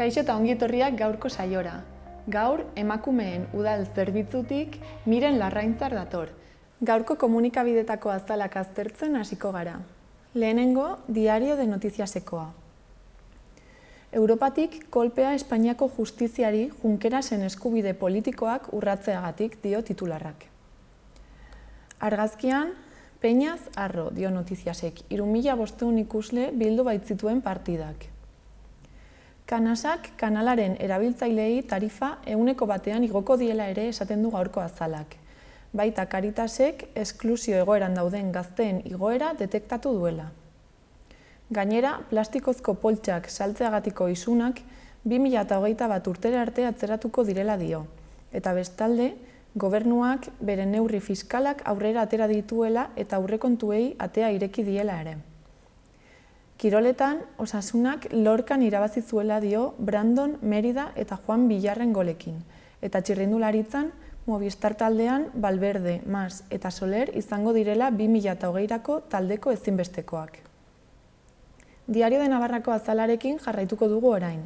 Kaixo eta ongi etorriak gaurko saiora. Gaur, emakumeen udal zerbitzutik Miren Larraintzar dator. Gaurko komunikabidetako azalak aztertzen hasiko gara. Lehenengo, Diario de Noticiasekoa. Europatik kolpea Espainiako justiziari Junkerasen eskubide politikoak urratzeagatik dio titularrak. Argazkian, Peñaz arro dio Noticiasek, 3.500 ikusle bildu baitzituen partidak. Kanasak kanalaren erabiltzaileei tarifa 100% igoko diela ere esaten du gaurko azalak. Baita Caritasek esklusio egoeran dauden gazteen igoera detektatu duela. Gainera, plastikozko poltsak saltzeagatiko isunak 2021 urtera arte atzeratuko direla dio. Eta bestalde, gobernuak bere neurri fiskalak aurrera atera dituela eta aurrekontuei atea ireki diela ere. Kiroletan, Osasunak Lorcan irabazi zuela dio Brandon, Merida eta Juan Villarren golekin. Eta txirrindularitzan, Movistar taldean Valverde, Mas eta Soler izango direla 2020ko taldeko ezinbestekoak. Diario de Navarrako azalarekin jarraituko dugu orain.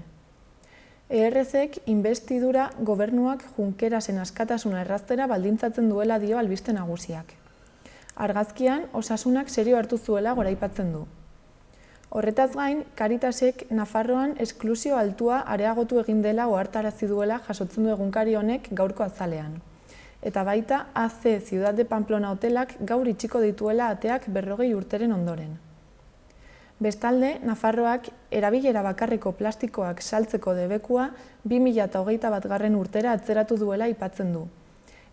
ERZek inbestidura gobernuak Junkerasen askatasuna erraztera baldintzatzen duela dio albiste nagusiak. Argazkian, Osasunak serio hartu zuela goraipatzen du. Horretaz gain, Caritasek Nafarroan esklusio altua areagotu egin dela ohartarazi duela jasotzen du egunkari honek gaurko azalean. Eta baita AC Ciudad de Pamplona hotelak gaur itxiko dituela ateak 40 urteren ondoren. Bestalde, Nafarroak erabilera bakarreko plastikoak saltzeko debekua 2021 urtera atzeratu duela aipatzen du.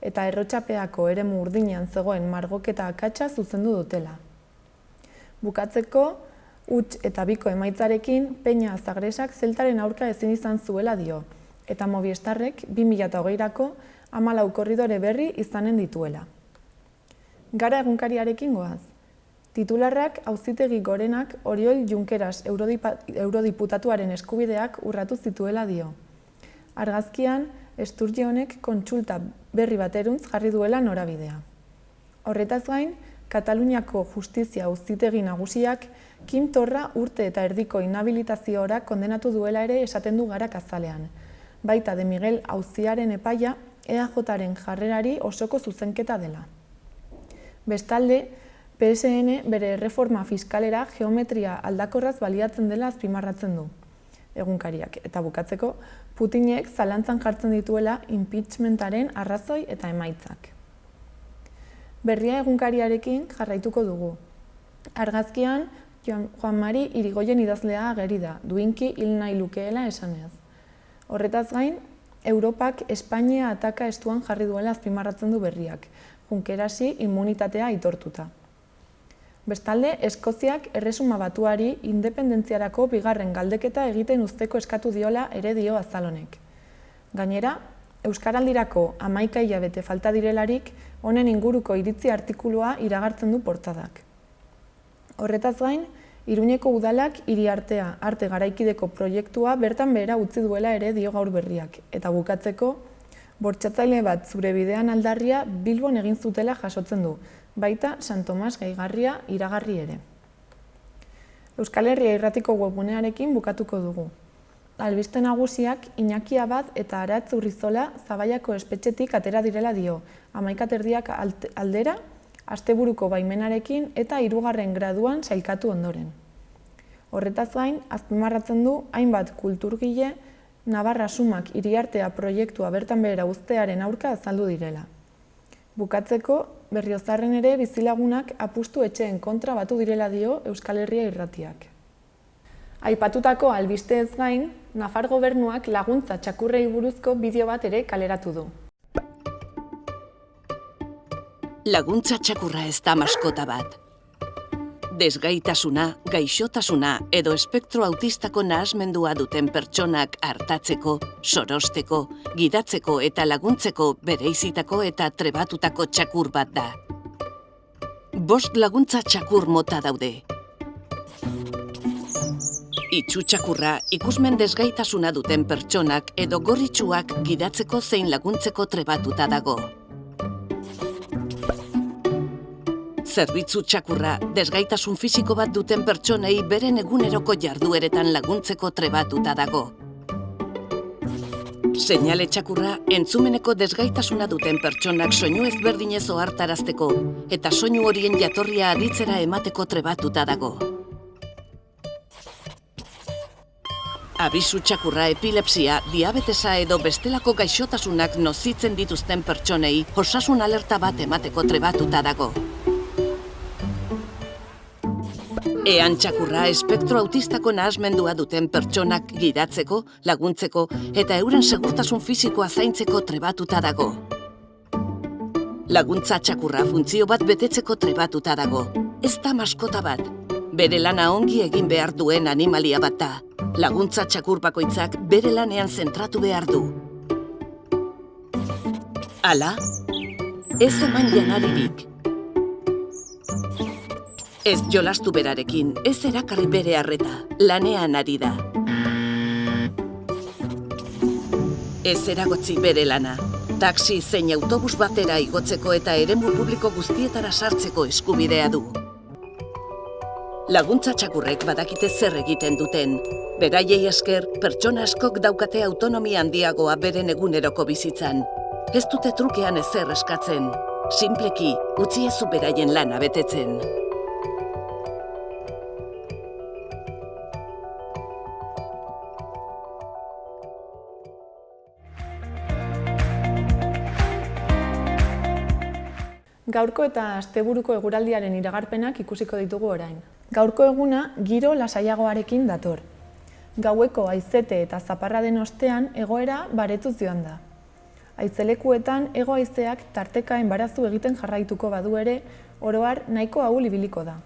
Eta Errotxapeako eremu urdinean zegoen margoketa akatsa zuzendu dutela. Bukatzeko, huts eta biko emaitzarekin Peña Zagresak zeltaren aurka ezin izan zuela dio, eta Movistarrek 2020ko 14 korridore berri izanen dituela. Gara egunkariarekin goaz. Titularrak Auzitegi Gorenak Oriol Junqueras eurodiputatuaren eskubideak urratu zituela dio. Argazkian, Esturge honek kontsulta berri bateruntz jarri duela norabidea. Horretaz gain, Kataluniako Justizia Auzitegi Nagusiak Kim Torra urte eta erdiko inhabilitaziora kondenatu duela ere esaten du Garak azalean. Baita de Miguel auziaren epaia EAJaren jarrerari osoko zuzenketa dela. Bestalde, PSN bere erreforma fiskalera geometria aldakorraz baliatzen dela azpimarratzen du egunkariak. Eta bukatzeko, Putinek zalantzan jartzen dituela impeachmentaren arrazoi eta emaitzak. Berria egunkariarekin jarraituko dugu. Argazkian, Juan Mari Irigoyen idazlea ageri da, duinki hil nahi lukeela esanez. Horretaz gain, Europak Espainia ataka estuan jarri duela azpimarratzen du berriak, Junkerasi immunitatea aitortuta. Bestalde, Eskoziak Erresuma Batuari independentziarako bigarren galdeketa egiten uzteko eskatu diola ere dio azalonek. Gainera, Euskaraldirako 11 hilabete falta direlarik, honen inguruko iritzi artikulua iragartzen du portadak. Horretaz gain, Iruñeko udalak Iriartea arte garaikideko proiektua bertan behera utzi duela ere dio gaur berriak. Eta bukatzeko, bortxatzaile bat zure bidean aldarria Bilbon egin zutela jasotzen du, baita San Tomas gaigarria iragarri ere. Euskal Herria Irratiko webgunearekin bukatuko dugu. Albiste nagusiak Iñaki Abad eta Aratz Urrizola Zabaiako espetxetik atera direla dio, 11:30 aldera, asteburuko baimenarekin eta 3. graduan sailkatu ondoren. Horretaz gain, azpimarratzen du hainbat kulturgile Navarra Sumak Iriartea proiektua bertan behera uztearen aurka azaldu direla. Bukatzeko, Berriozarren ere bizilagunak apustu etxeen kontra batu direla dio Euskal Herria Irratiak. Aipatutako albisteez gain, Nafar gobernuak laguntza txakurrei buruzko bideo bat ere kaleratu du. Laguntza txakurra ez da maskota bat. Desgaitasuna, gaixotasuna edo espektro autistako nahasmendua duten pertsonak artatzeko, sorosteko, gidatzeko eta laguntzeko bereizitako eta trebatutako txakur bat da. 5 laguntza txakur mota daude. Itxu txakurra ikusmen desgaitasuna duten pertsonak edo gorritxuak gidatzeko zein laguntzeko trebatuta dago. Zerbitzu txakurra, desgaitasun fisiko bat duten pertsonei beren eguneroko jardueretan laguntzeko trebatuta dago. Seinale txakurra entzumeneko desgaitasuna duten pertsonak soinu ezberdinez ohartarazteko eta soinu horien jatorria aditzera emateko trebatuta dago. Abisu txakurra epilepsia, diabetesa edo bestelako gaixotasunak nozitzen dituzten pertsonei osasun alerta bat emateko trebatuta dago. Ean txakurra espektro autistako nahasmendua duten pertsonak gidatzeko, laguntzeko eta euren segurtasun fisikoa zaintzeko trebatuta dago. Laguntza txakurra funtzio bat betetzeko trebatuta dago. Ez da maskota bat. Bere lana ongi egin behar duen animalia bat da. Laguntza txakur bakoitzak bere lanean zentratu behar du. Hala, ez eman janaririk. Ez jolastu berarekin, ez erakarri bere arreta, lanean ari da. Ez eragotzi bere lana, taxi zein autobus batera igotzeko eta eremu publiko guztietara sartzeko eskubidea du. Laguntza txakurrek badakite zer egiten duten. Beraiei esker, pertsona askok daukate autonomia handiagoa beren eguneroko bizitzan. Ez dute trukean ezer eskatzen. Sinpleki, utzi ezu beraien lana betetzen. Gaurko eta asteburuko eguraldiaren iragarpenak ikusiko ditugu orain. Gaurko eguna giro lasaiagoarekin dator. Gaueko haizete eta zaparraden ostean egoera baretuz joan da. Haizelekuetan hego haizeak tarteka enbarazu egiten jarraituko badu ere, oro har nahiko ahul ibiliko da.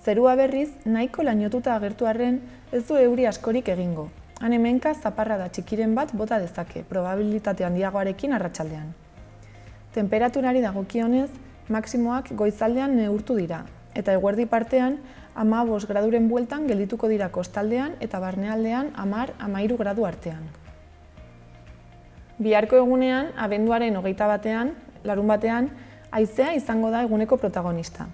Zerua berriz nahiko lainotuta agertu arren ez du euri askorik egingo. Han hemenka zaparrada txikiren bat bota dezake, probabilitate handiagoarekin arratsaldean. Temperaturari dagokionez, maximoak goizaldean neurtu dira, eta eguerdi partean 15 graduren bueltan geldituko dira kostaldean eta barnealdean 10–13 gradu artean. Biharko egunean, abenduaren 21ean, larunbatean, haizea izango da eguneko protagonista.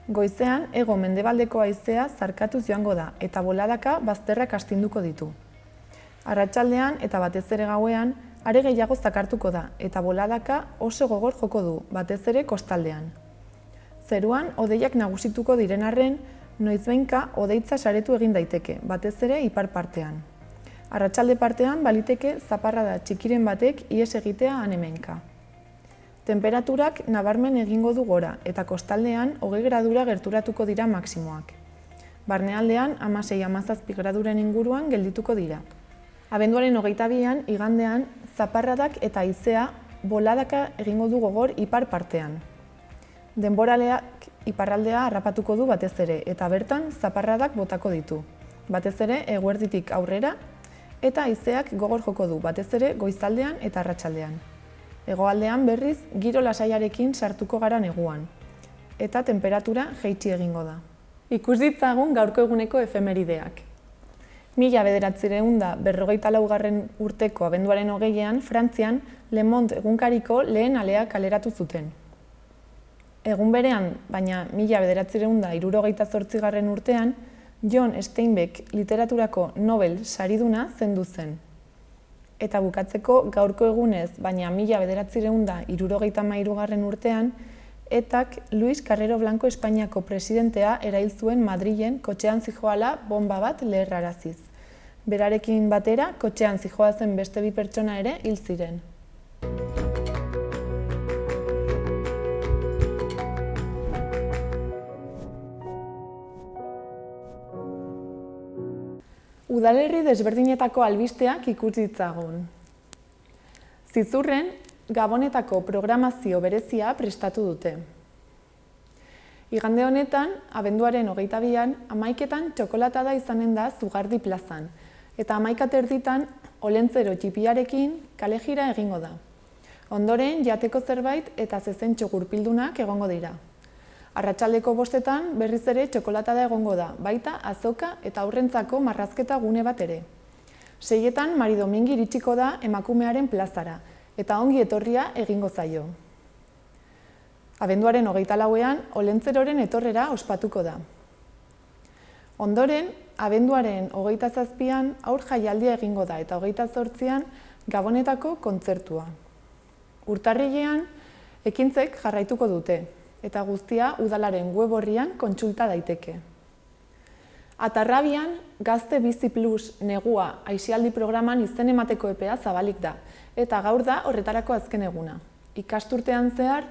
Goizean, hego mendebaldeko haizea zarkatuz joango da eta boladaka bazterrak astinduko ditu. Arratsaldean eta batez ere gauean, are gehiago zakartuko da eta boladaka oso gogor joko du, batez ere kostaldean. Zeruan, hodeiak nagusituko diren arren, noizbehinka hodeitza saretu egin daiteke, batez ere ipar partean. Arratsalde partean baliteke zaparrada txikiren batek ihes egitea han hemenka. Tenperaturak nabarmen egingo du gora eta kostaldean 20 gradura gerturatuko dira maximoak. Barnealdean 16–17 graduren inguruan geldituko dira. Abenduaren 22ean, igandean, zaparradak eta haizea boladaka egingo du gogor ipar partean. Denboraleak iparraldea harrapatuko du batez ere eta bertan zaparradak botako ditu. Batez ere eguerditik aurrera eta haizeak gogor joko du batez ere goizaldean eta arratsaldean. Hegoaldean berriz giro lasaiarekin sartuko gara neguan eta temperatura jaitsi egingo da. Ikus ditzagun gaurko eguneko efemerideak. 1954 urteko abenduaren 20ean, Frantzian, Le Monde egunkariko lehen alea kaleratu zuten. Egun berean, baina 1968 urtean, John Steinbeck literaturako Nobel sariduna zendu zen. Eta bukatzeko gaurko egunez, baina 1973 urtean, etak Luis Carrero Blanco Espainiako presidentea erail zuen Madrilen kotxean zihoala bonba bat leherraraziz. Berarekin batera, kotxean zihoazen beste 2 pertsona ere hil ziren. Udalerri desberdinetako albisteak ikus ditzagun. Zizurren, Gabonetako programazio berezia prestatu dute. Igande honetan, abenduaren 22ean, 11etan txokolatada izanen da Zugardi plazan, eta 11:30 olentzero txipiarekin kalejira egingo da. Ondoren, jateko zerbait eta zezentxo gurpildunak egongo dira. Arratsaldeko 5etan berriz ere txokolatada egongo da, baita azoka eta aurrentzako marrazketa gune bat ere. 6etan Mari Domingi iritsiko da emakumearen plazara, eta ongi etorria egingo zaio. Abenduaren 24ean olentzeroren etorrera ospatuko da. Ondoren, abenduaren 27ean aur jaialdia egingo da eta 28ean Gabonetako kontzertua. Urtarrilean ekintzek jarraituko dute, eta guztia udalaren web orrian kontsulta daiteke. Atarrabian, Gazte Bizi Plus negua aisialdi programan izen emateko epea zabalik da, eta gaur da horretarako azken eguna. Ikasturtean zehar,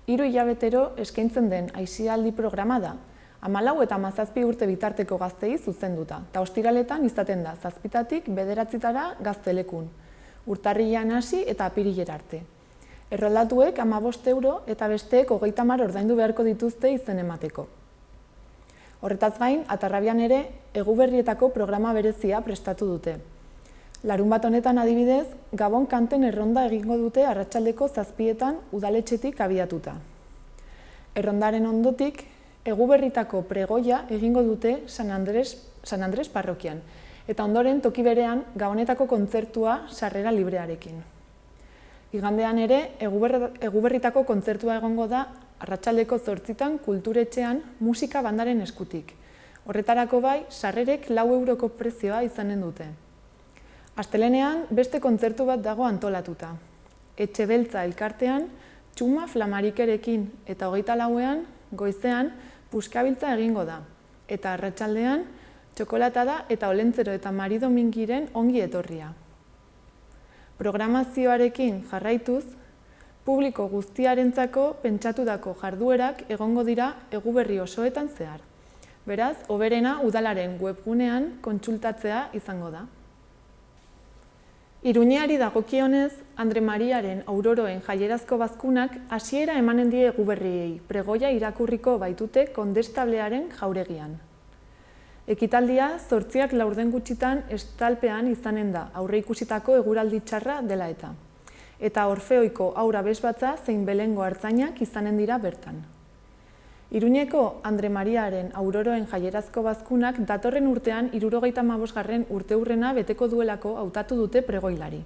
3 hilabetero eskaintzen den aisialdi programa da, 14 eta 17 urte bitarteko gaztei zuzenduta, eta ostiraletan izaten da 7-tik 9-tara gaztelekun, urtarrilean hasi eta apirilera arte. Erroldatuek 15 euro eta besteek 30 ordaindu beharko dituzte izen emateko. Horretaz gain, Atarrabian ere, Eguberrietako programa berezia prestatu dute. Larunbat honetan adibidez, Gabon kanten erronda egingo dute arratsaldeko 7etan udaletxetik abiatuta. Errondaren ondotik, Eguberritako pregoia egingo dute San Andres parrokian, eta ondoren toki berean Gabonetako kontzertua sarrera librearekin. Igandean ere, Eguberritako kontzertua egongo da arratsaldeko 8etan kulturetxean musika bandaren eskutik. Horretarako bai, sarrerek 4 euroko prezioa izanen dute. Astelenean, beste kontzertu bat dago antolatuta. Etxe Beltza elkartean, txuma flamarikerekin eta 24ean, goizean, puskabiltza egingo da. Eta arratsaldean, txokolatada eta olentzero eta Mari Domingiren ongi etorria. Programazioarekin jarraituz, publiko guztiarentzako pentsatutako jarduerak egongo dira Eguberri osoetan zehar. Beraz, hoberena udalaren webgunean kontsultatzea izango da. Iruñeari dagokionez, Andre Mariaren Auroroen jaierazko bazkunak hasiera emanen die Eguberriei, pregoia irakurriko baitute Kondestablearen jauregian. Ekitaldia 8 laurden gutxitan estalpean izanen da, aurreikusitako eguraldi txarra dela eta. Eta Orfeoiko haur abesbatza zein Belengo artzainak izanen dira bertan. Iruñeko Andre Mariaren Auroroen jaierazko bazkunak datorren urtean 75. urteurrena beteko duelako hautatu dute pregoilari.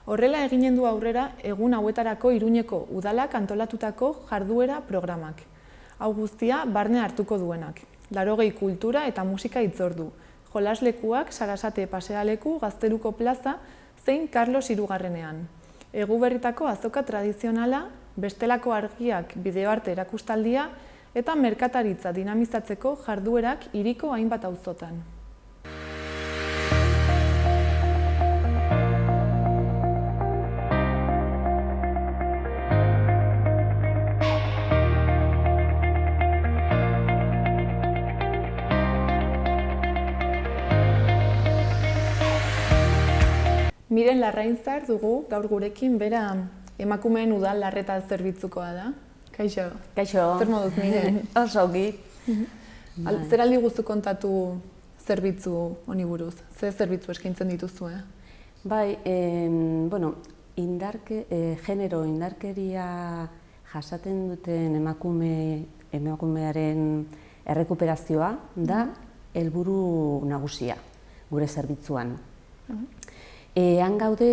Horrela eginen du aurrera egun hauetarako Iruñeko udalak antolatutako jarduera programak. Hau guztia barne hartuko duenak. 80 kultura eta musika hitzordu, jolaslekuak Sarasate pasealeku Gazteluko plaza zein Carlos Hirugarrenean. Eguberritako azoka tradizionala, bestelako argiak bideoarte erakustaldia eta merkataritza dinamizatzeko jarduerak hiriko hainbat auzotan. Miren Larrainzar dugu gaur gurekin, bera emakumeen udal larreta zerbitzukoa da. Kaixo. Kaixo. Zer moduz, Miren? Oso ongi. Zer aldi guztu kontatu zerbitzu honi buruz? Ze zerbitzu eskaintzen dituzu, Bai, genero indarkeria jasaten duten emakumearen errekuperazioa da helburu nagusia gure zerbitzuan. Han gaude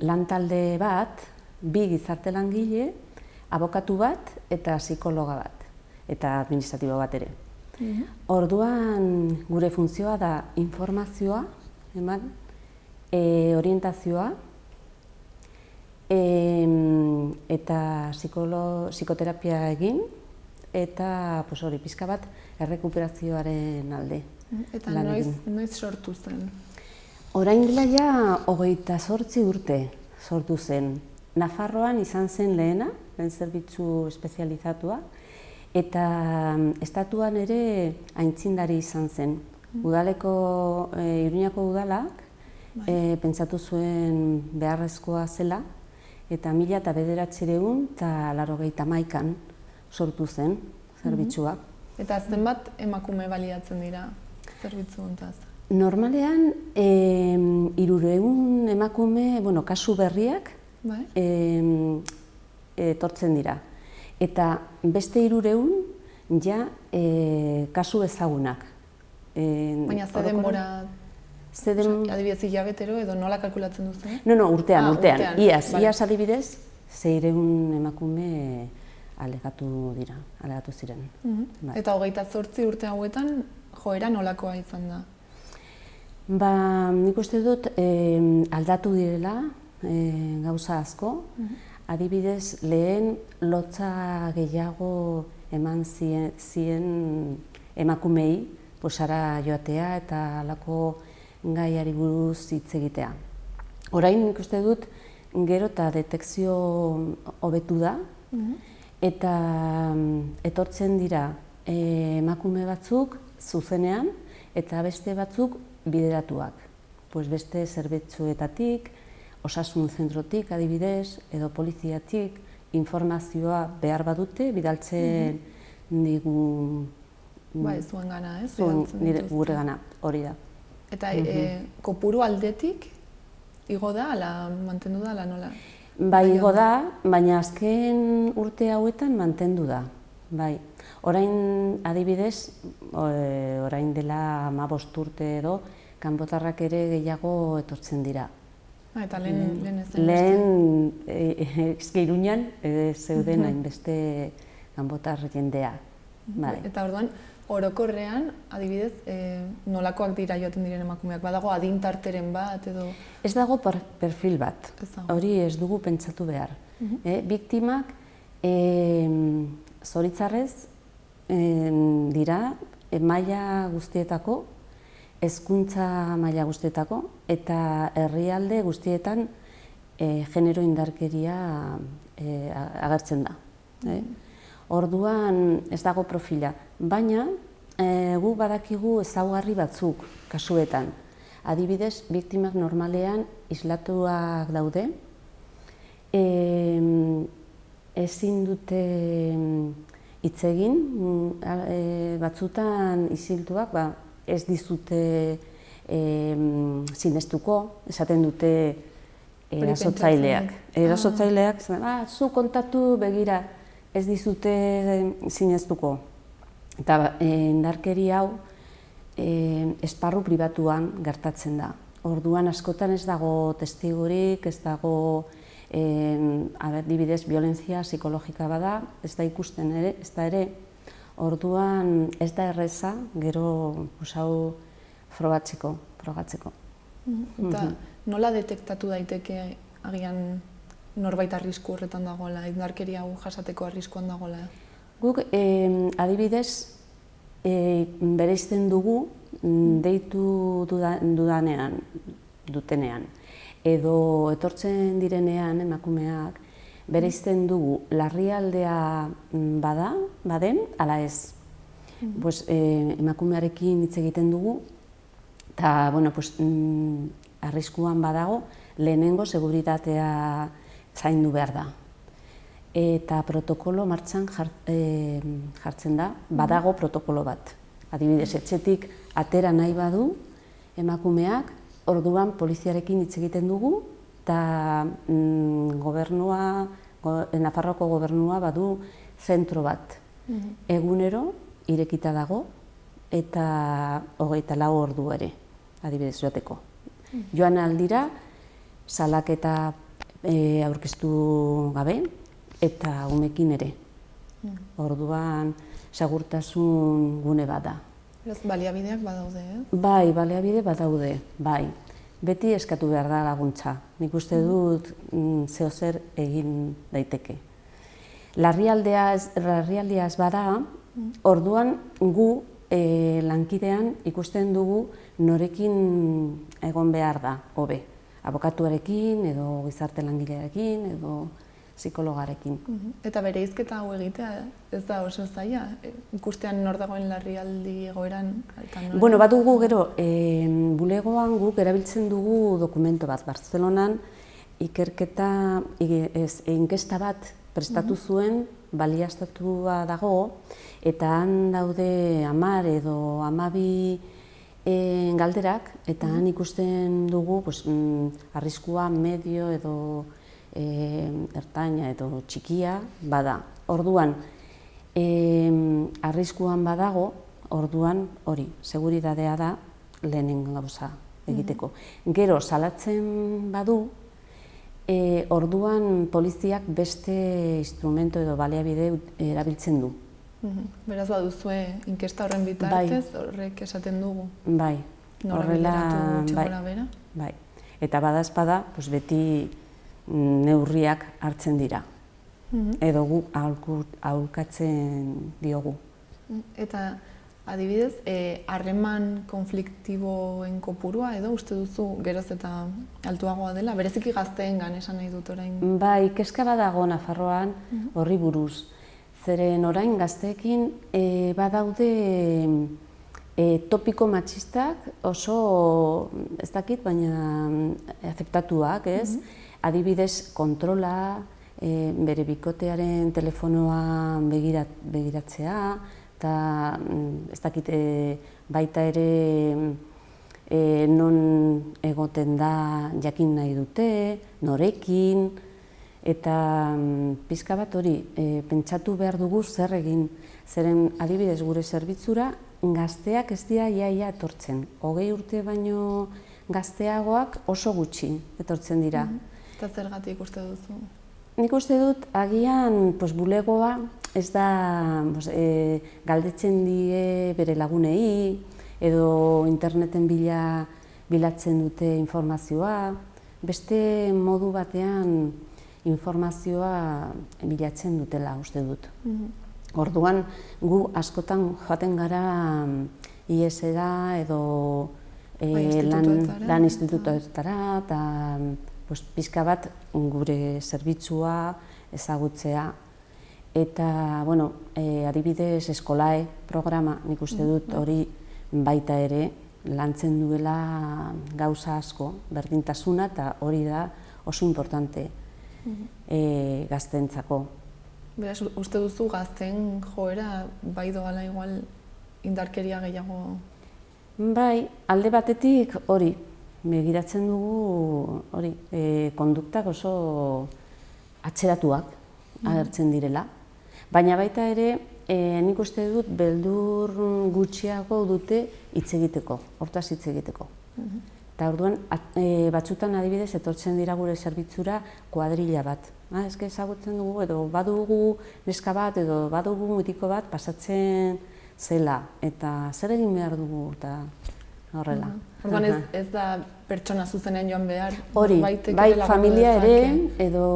lantalde bat, 2 gizarte langile, abokatu bat eta psikologa bat, eta administratibo bat ere. Orduan gure funtzioa da informazioa, eman, orientazioa, eta psikoterapia egin, eta pixka bat errekuperazioaren alde. Eta noiz sortu zen? Orain dela ja 28 urte sortu zen. Nafarroan izan zen lehen zerbitzu espezializatua, eta estatuan ere aintzindari izan zen. Iruñako udalak pentsatu zuen beharrezkoa zela, eta 1991 sortu zen zerbitzua. Eta zenbat emakume baliatzen dira zerbitzu hontaz? Normalean, 300 emakume, kasu berriak etortzen dira. Eta beste 300 ja kasu ezagunak. Baina ze denbora, adibidez hilabetero edo nola kalkulatzen duzu? No, urtean. Iaz adibidez, 600 emakume alegatu ziren. Eta 28 urte hauetan joera nolakoa izan da? Nik uste dut aldatu direla gauza asko. Adibidez, lehen lotza gehiago eman zien emakumei, posara joatea eta halako gaiari buruz hitz egitea. Orain nik uste dut, gero eta detekzio hobetu da, eta etortzen dira emakume batzuk zuzenean eta beste batzuk bideratuak. Beste zerbitzuetatik, osasun zentrotik adibidez, edo poliziatik informazioa behar badute, bidaltzen digu... Zuen gana, ez? Gure gana, hori da. Eta kopuru aldetik, igo da, ala mantendu da, ala nola? Bai, igo da, baina azken urte hauetan mantendu da. Bai, orain adibidez, orain dela 15 urte edo, kanpotarrak ere gehiago etortzen dira. Eta lehen ez den? Lehen, Iruñan zeuden hainbeste kanpotar jendea. Eta orduan, orokorrean, adibidez, nolakoak dira joaten diren emakumeak? Badago adin tarteren bat edo? Ez dago perfil bat, hori ez dugu pentsatu behar. Biktimak zoritzarrez dira maila guztietako, hezkuntza maila guztietako eta herrialde guztietan genero indarkeria agertzen da. Orduan ez dago profila, baina gu badakigu ezaugarri batzuk kasuetan. Adibidez, biktimak normalean islatuak daude, ezin dute hitz egin, batzutan isiltuak, ez dizute sinestuko, esaten dute erasotzaileak. Erasotzaileak, zu kontatu begira, ez dizute sinestuko. Eta indarkeri hau esparru pribatuan gertatzen da. Orduan askotan ez dago testigurik, ez dago adibidez violentzia psikologika bada, ez da ikusten ere, ez da ere. Orduan ez da erreza, gero hau frogatzeko. Eta nola detektatu daiteke agian norbait arrisku horretan dagoela, indarkeria hau jasateko arriskuan dagoela? Guk adibidez bereizten dugu deitu dutenean edo etortzen direnean emakumeak bereizten dugu larrialdea baden, ala ez. Emakumearekin hitz egiten dugu, eta arriskuan badago, lehenengo seguritatea zaindu behar da. Eta protokolo martxan jartzen da, badago protokolo bat. Adibidez, etxetik atera nahi badu emakumeak, orduan poliziarekin hitz egiten dugu, eta Nafarroako gobernua badu zentro bat. Egunero irekita dago eta 24 ordu ere, adibidez joateko. Joan aldira, salaketa aurkeztu gabe eta umekin ere. Orduan segurtasun gune bat da. Baliabideak badaude, eh? Bai, baliabide badaude, bai. Beti eskatu behar da laguntza. Nik uste dut zeozer egin daiteke. Larrialdia ez bada, orduan gu lankidean ikusten dugu norekin egon behar da, hobe. Abokatuarekin, edo gizarte langilearekin, edo psikologarekin. Eta bereizketa hau egitea ez da oso zaila? Ikustean nor dagoen larrialdi egoeran? Bueno, bat dugu gero, bulegoan guk erabiltzen dugu dokumento bat. Bartzelonan inkesta bat prestatu zuen, baliaztatua dago, eta han daude 10 edo 12 galderak, eta han ikusten dugu arriskua medio edo ertaina edo txikia bada. Orduan, arriskuan badago, orduan hori, seguridadea da lehenengo gauza egiteko. Gero, salatzen badu, orduan poliziak beste instrumento edo baliabide erabiltzen du. Beraz baduzue inkesta horren bitartez, horrek esaten dugu? Bai. Nora bideratu txegora bera? Bai. Eta badazpada, beti neurriak hartzen dira. Edo gu aholkatzen diogu. Eta adibidez, harreman konfliktiboen kopurua edo uste duzu geroz eta altuagoa dela, bereziki gazteengan esan nahi dut orain? Bai, kezka badago Nafarroan horri buruz. Zeren orain gazteekin badaude topiko matxistak oso, ez dakit, baina azeptatuak, ez? Adibidez, kontrola, bere bikotearen telefonoa begiratzea, eta ez dakit, baita ere non egoten da jakin nahi dute, norekin, eta pixka bat hori, pentsatu behar dugu zer egin. Zeren adibidez gure zerbitzura gazteak ez dira iaia etortzen. 20 urte baino gazteagoak oso gutxi etortzen dira. Eta zergatik uste duzu? Nik uste dut agian bulegoa ez da galdetzen die bere lagunei edo interneten bilatzen dute informazioa. Beste modu batean informazioa bilatzen dutela uste dut. Orduan gu askotan joaten gara IES-era edo lan institutoetara eta pixka bat gure zerbitzua ezagutzea. Eta, adibidez, eskolae programa, nik uste dut hori baita ere lantzen duela gauza asko, berdintasuna, eta hori da oso importante gazteentzako. Beraz, uste duzu gazteen joera bai doala igual indarkeria gehiago? Bai, alde batetik hori, begiratzen dugu hori, konduktak oso atzeratuak agertzen direla. Baina baita ere, nik uste dut beldur gutxiago dute hitz egiteko, hortaz hitz egiteko. Eta orduan, batzutan adibidez etortzen dira gure zerbitzura kuadrilla bat. Eske ezagutzen dugu edo badugu neska bat edo badugu mutiko bat pasatzen zela eta zer egin behar dugu eta horrela. Orduan ez da pertsona zuzenean joan behar? Hori, bai familia ere edo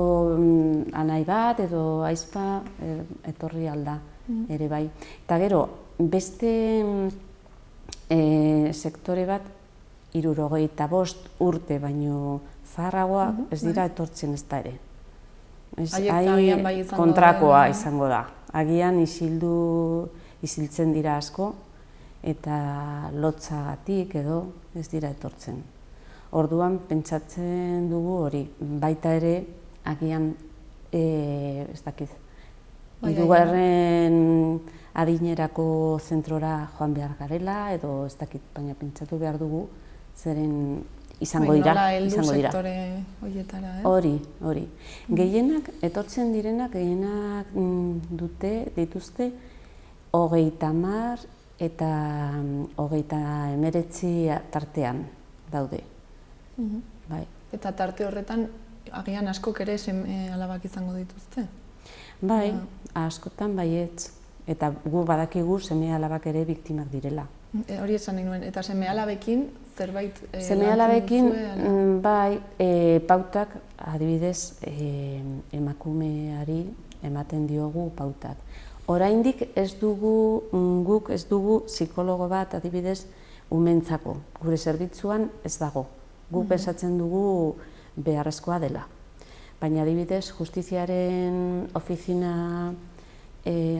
anai bat edo aizpa etorri alda ere bai. Eta gero, beste sektore bat 75 urte baino zaharragoa ez dira etortzen ez da ere. Kontrakoa izango da. Agian isiltzen dira asko eta lotzagatik edo ez dira etortzen. Orduan pentsatzen dugu hori, baita ere agian ez dakit. Hirugarren adinerako zentrora joan behar garela edo ez dakit, baina pentsatu behar dugu zeren izango dira. Nola heldu sektore horietara, ez? Hori. Gehienak, etortzen direnak, gehienak dituzte 30 eta 39 tartean daude. Eta tarte horretan, agian askok ere seme alabak izango dituzte? Bai, askotan baietz. Eta gu badakigu seme alabak ere biktimak direla. Hori esan nahi nuen, eta seme alabekin zerbait seme-alabekin, bai, pautak, adibidez, emakumeari ematen diogu pautak. Oraindik guk ez dugu psikologo bat, adibidez, umentzako. Gure zerbitzuan ez dago. Guk pensatzen dugu beharrezkoa dela. Baina adibidez, justiziaren ofizina,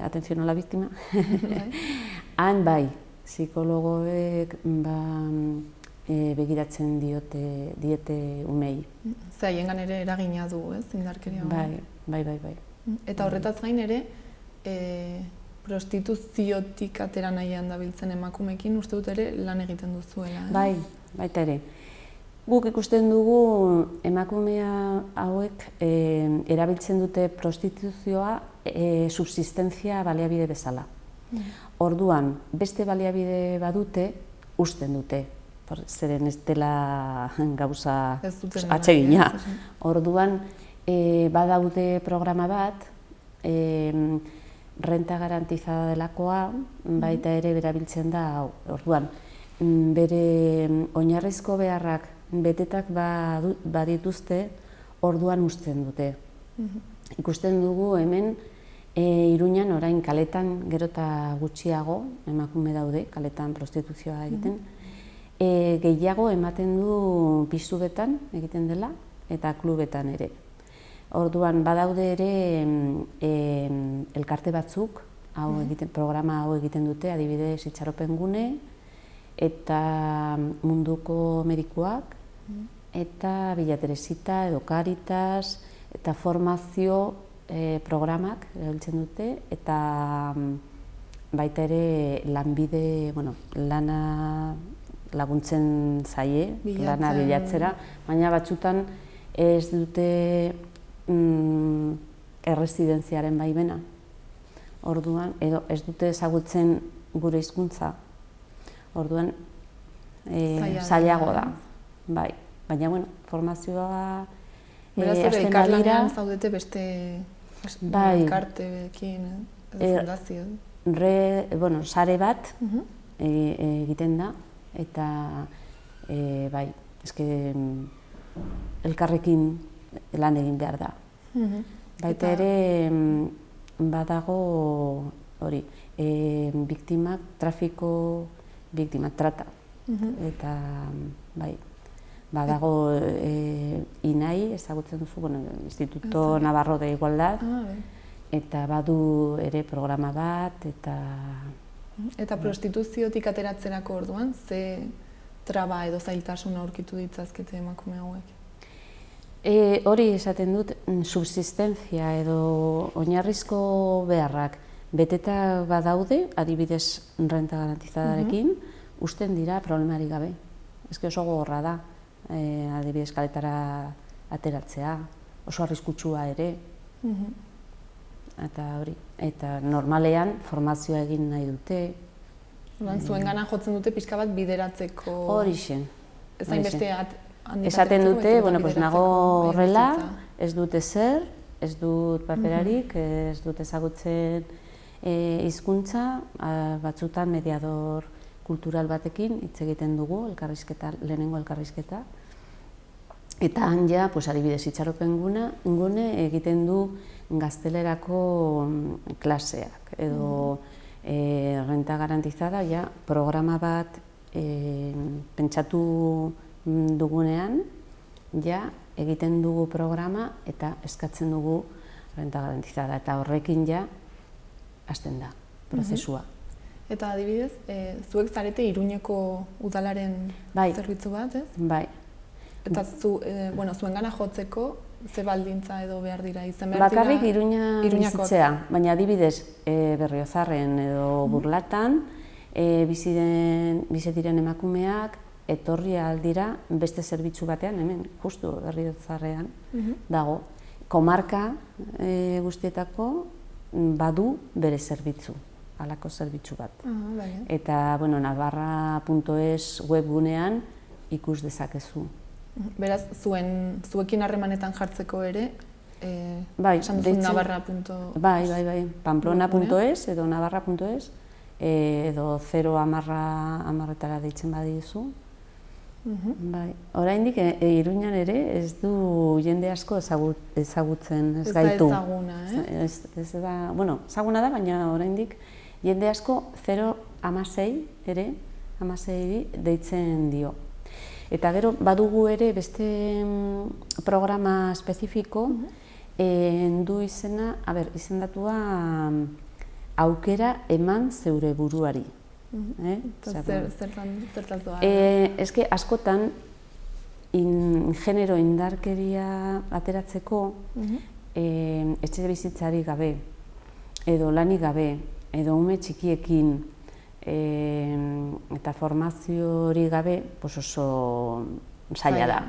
atención a la víctima, han bai, psikologoek begiratzen diete umei. Haiengan ere eragina du, ez, indarkeria? Bai. Eta horretaz gain ere, prostituziotik atera nahian dabiltzen emakumeekin, uste dut ere lan egiten duzuela. Bai, baita ere. Guk ikusten dugu emakumea hauek erabiltzen dute prostituzioa subsistentzia baliabide bezala. Orduan, beste baliabide badute, usten dute. Zeren ez dela gauza atsegina. Orduan, badaude programa bat, renta garantizada delakoa, baita ere berabiltzen da hau. Orduan, bere oinarrizko beharrak betetak badituzte, orduan uzten dute. Ikusten dugu hemen Iruñan orain kaletan gero eta gutxiago emakume daude, kaletan prostituzioa egiten. Gehiago ematen du pisubetan egiten dela eta klubetan ere. Orduan badaude ere elkarte batzuk programa hau egiten dute, adibidez Itxaropen Gune eta Munduko Medikuak eta Villa Teresita edo Caritas eta formazio programak erabiltzen dute eta baita ere lanbide, lana laguntzen zaie, lana bilatzera, baina batzutan ez dute erresidentziaren baimena. Orduan, edo ez dute ezagutzen gure hizkuntza. Orduan, zailago da. Bai, baina, formazioa hasten badira. Zaudete beste elkarteekin, fundazio. Sare bat egiten da, eta bai, elkarrekin lan egin behar da. Baita ere badago hori, biktimak, trafiko biktimak, trata. Eta bai, badago INAI, ezagutzen duzu, Instituto Navarro de Igualdad, eta badu ere programa bat, eta... Eta prostituziotik ateratzerako orduan, ze traba edo zailtasuna aurkitu ditzazkete emakume hauek? Hori esaten dut, subsistentzia edo oinarrizko beharrak beteta badaude, adibidez renta garantizadarekin, usten dira problemari gabe. Oso gogorra da, adibidez kaletara ateratzea, oso arriskutsua ere. Eta hori, eta normalean formazioa egin nahi dute. Zuengana jotzen dute pixka bat bideratzeko... Horixe. Ez hainbeste esaten dute, nago horrela, ez dut ezer, ez dut paperarik, ez dut ezagutzen hizkuntza, batzutan mediador kultural batekin hitz egiten dugu, lehenengo elkarrizketa. Eta han ja, adibidez, Itxaropen Gune egiten du gaztelerako klaseak, edo renta garantizada, programa bat pentsatu dugunean, egiten dugu programa eta eskatzen dugu renta garantizada, eta horrekin hasten da prozesua. Eta adibidez, zuek zarete Iruñeko udalaren zerbitzu bat, ez? Bai. Eta zuengana jotzeko, ze baldintza edo behar dira izan behar dira? Bakarrik Iruña bizitzea, baina adibidez Berriozarren edo Burlatan bizi diren emakumeak etorri aldira beste zerbitzu batean, hemen, justu Berriozarrean dago. Komarka guztietako badu bere zerbitzu, halako zerbitzu bat. Eta, navarra.es webgunean ikus dezakezu. Beraz, zuekin harremanetan jartzeko ere, esan duzu navarra.es? Bai, pamplona.es edo navarra.es, edo 0-10 deitzen badizu. Oraindik Iruñan ere ez du jende asko ezagutzen, ez gaitu. Ez da ezaguna, ezaguna da, baina oraindik jende asko 0-16 ere, 16 deitzen dio. Eta gero badugu ere beste programa espezifiko du izena, izendatua aukera eman zeure buruari. Zertaz doa? Askotan genero indarkeria ateratzeko etxe bizitzari gabe, edo lanik gabe, edo ume txikiekin, eta formaziori gabe oso zaila da.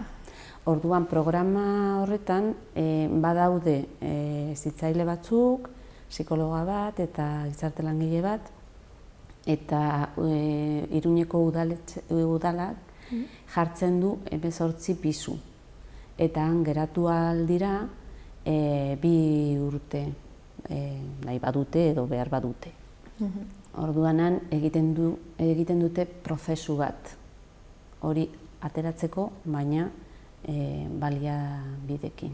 Orduan programa horretan badaude hezitzaile batzuk, psikologa bat eta gizarte langile bat, eta Iruñeko udalak jartzen du 18 pisu. Eta han geratu aldira 2 urte nahi badute edo behar badute. Orduan egiten dute prozesu bat hori ateratzeko, baina baliabidekin.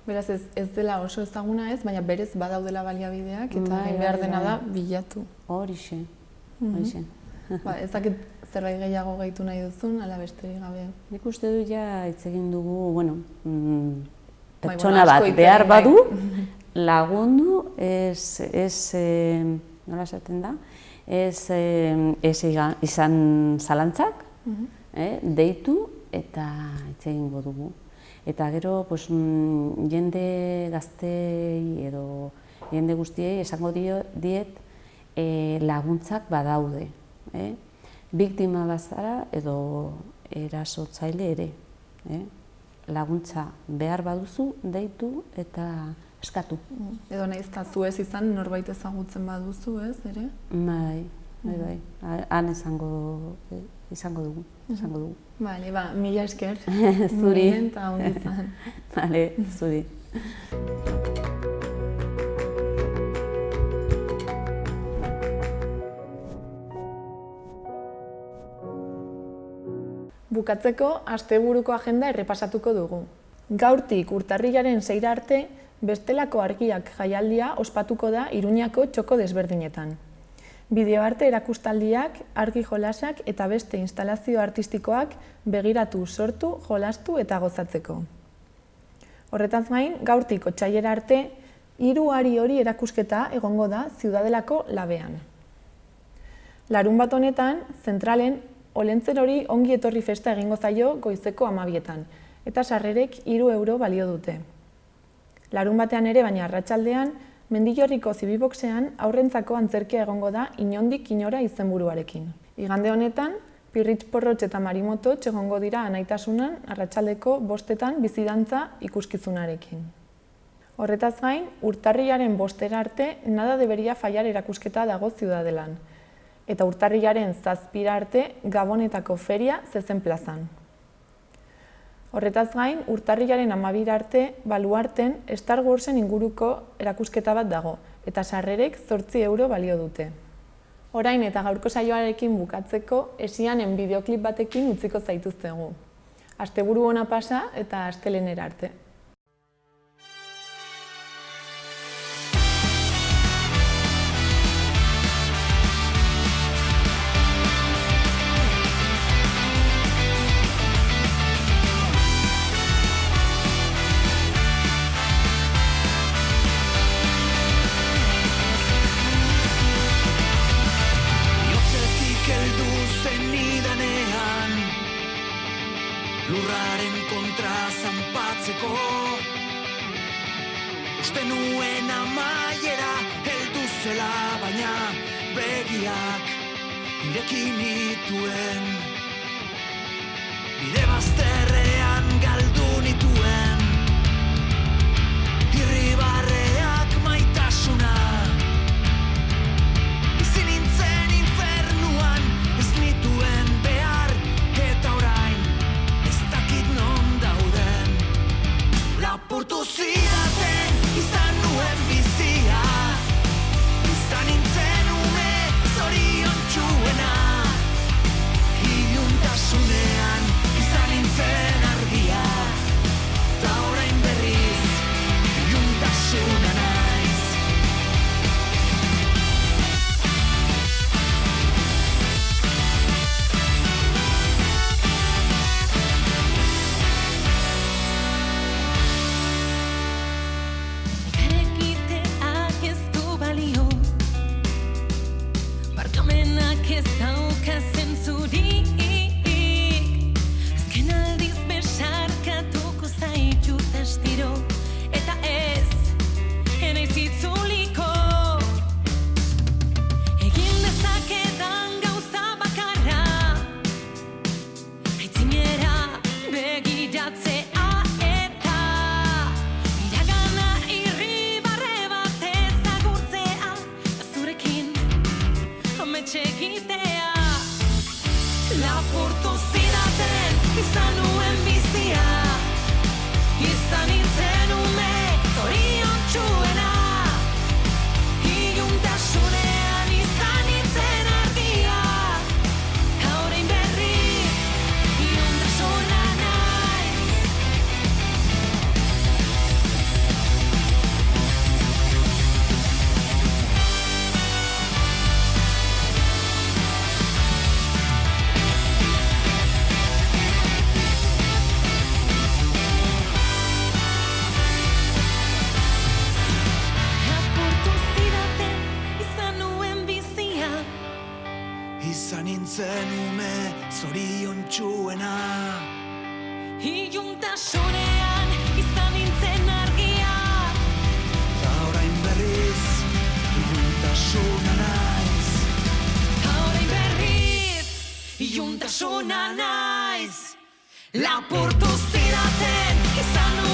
Beraz, ez dela oso ezaguna ez, baina berez badaudela baliabideak eta egin behar dena da bilatu. Horixe. Ez dakit zerbait gehiago gehitu nahi duzun, ala besterik gabe. Nik uste du ja hitz egin dugu, pertsona bat behar badu, lagundu, nola esaten da, ez izan zalantzak, deitu eta hitz egingo dugu. Eta gero, jende gaztei edo jende guztiei esango diet laguntzak badaude. Biktima bazara edo erasotzaile ere. Laguntza behar baduzu, deitu eta eskatu. Edo nahiz eta zu ez izan norbait ezagutzen baduzu, ez, ere? Bai. Han izango dugu. Bale, mila esker. Zuri. Eta ongi izan. Bale, zuri. Bukatzeko, asteburuko agenda errepasatuko dugu. Gaurtik urtarrilaren 6 arte, bestelako argiak jaialdia ospatuko da Iruñako txoko desberdinetan. Bideoarte erakustaldiak, argi jolasak eta beste instalazio artistikoak begiratu, sortu, jolastu eta gozatzeko. Horretaz gain, gaurtik otsailera arte, 3 hari hori erakusketa egongo da Ziudadelako labean. Larunbat honetan, zentralen Olentzen hori ongi etorri festa egingo zaio goizeko 12etan, eta sarrerek 3 euro balio dute. Larunbatean ere, baina arratsaldean, Mendillorriko Zibiboxean aurrentzako antzerkia egongo da Inondik inora izenburuarekin. Igande honetan, Pirritx Porrotx eta Marimoto egongo dira anaitasunan arratsaldeko 5etan bizidantza ikuskizunarekin. Horretaz gain, urtarrilaren 5 arte Nada debería fallar erakusketa dago Ziudadelan, eta urtarrilaren 7 arte Gabonetako feria Zezen plazan. Horretaz gain, urtarrilaren 12 arte Baluarten Star Warsen inguruko erakusketa bat dago, eta sarrerek 8 euro balio dute. Orain eta gaurko saioarekin bukatzeko, Esianen bideoklip batekin utziko zaituztegu. Asteburu ona pasa eta astelehenera arte. Lurraren kontra zanpatzeko uste nuen amaiera heldu zela, baina begiak ireki nituen. Bide bazterrean galdu nituen irribarreak maitasuna. Bizi nintzen infernuan ez nituen behar, eta orain non dauden. Lapurtu zidaten izan nuen bizia, izan nintzen ume zoriontsuena. Iluntasunean izan nintzen argia, ta orain berriz iluntasuna naiz. Lapurtu zidaten izan nuen bizia, izan nintzen ume zoriontsuena. Iluntasunean izan nintzen argia, ta orain berriz iluntasuna naiz. Izan nintzen ume zoriontsuena. Iluntasunean izan nintzen argia. Ta orain berriz, iluntasuna naiz. Ta orain berriz, iluntasuna naiz. Lapurtu zidaten izan